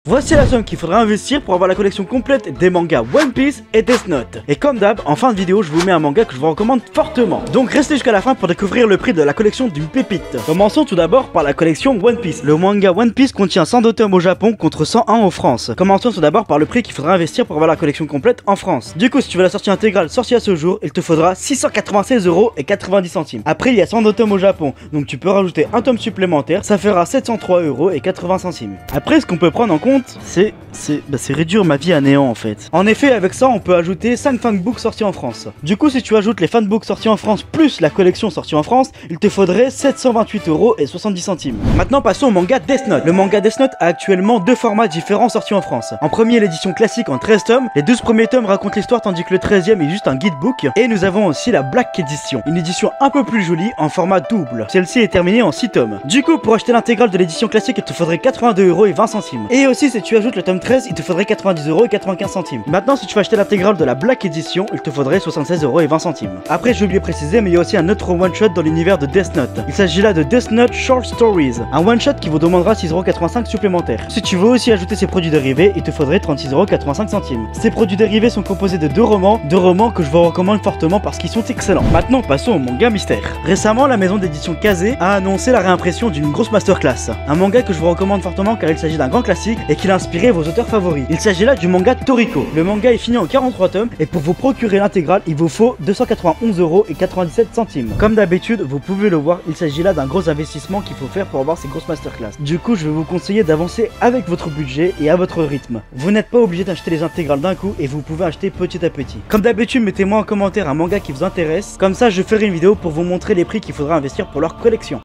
Voici la somme qu'il faudra investir pour avoir la collection complète des mangas One Piece et Death Note. Et comme d'hab, en fin de vidéo, je vous mets un manga que je vous recommande fortement. Donc restez jusqu'à la fin pour découvrir le prix de la collection d'une pépite. Commençons tout d'abord par la collection One Piece. Le manga One Piece contient 102 tomes au Japon contre 101 en France. Commençons tout d'abord par le prix qu'il faudra investir pour avoir la collection complète en France. Du coup, si tu veux la sortie intégrale sortie à ce jour, il te faudra 696,90 €. Après, il y a 102 tomes au Japon, donc tu peux rajouter un tome supplémentaire, ça fera 703,80 €. Après, ce qu'on peut prendre en compte, c'est réduire ma vie à néant en fait. En effet, avec ça, on peut ajouter 5 fanbooks sortis en France. Du coup, si tu ajoutes les fanbooks sortis en France plus la collection sortie en France, il te faudrait 728,70 €. Maintenant, passons au manga Death Note. Le manga Death Note a actuellement deux formats différents sortis en France. En premier, l'édition classique en 13 tomes. Les 12 premiers tomes racontent l'histoire tandis que le 13e est juste un guidebook. Et nous avons aussi la Black Edition, une édition un peu plus jolie en format double. Celle-ci est terminée en 6 tomes. Du coup, pour acheter l'intégrale de l'édition classique, il te faudrait 82,20 €. Et aussi, si tu ajoutes le tome 13, il te faudrait 90,95 €. Maintenant, si tu veux acheter l'intégrale de la Black Edition, il te faudrait 76,20 €. Après, j'ai oublié de préciser, mais il y a aussi un autre one-shot dans l'univers de Death Note. Il s'agit là de Death Note Short Stories, un one-shot qui vous demandera 6,85 € supplémentaires. Si tu veux aussi ajouter ces produits dérivés, il te faudrait 36,85 €. Ces produits dérivés sont composés de deux romans que je vous recommande fortement parce qu'ils sont excellents. Maintenant, passons au manga mystère. Récemment, la maison d'édition Kazé a annoncé la réimpression d'une grosse masterclass. Un manga que je vous recommande fortement car il s'agit d'un grand classique et qu'il a inspiré vos auteurs favoris. Il s'agit là du manga Toriko. Le manga est fini en 43 tomes et pour vous procurer l'intégrale, il vous faut 291,97 €. Comme d'habitude, vous pouvez le voir, il s'agit là d'un gros investissement qu'il faut faire pour avoir ces grosses masterclass. Du coup, je vais vous conseiller d'avancer avec votre budget et à votre rythme. Vous n'êtes pas obligé d'acheter les intégrales d'un coup et vous pouvez acheter petit à petit. Comme d'habitude, mettez-moi en commentaire un manga qui vous intéresse. Comme ça, je ferai une vidéo pour vous montrer les prix qu'il faudra investir pour leur collection.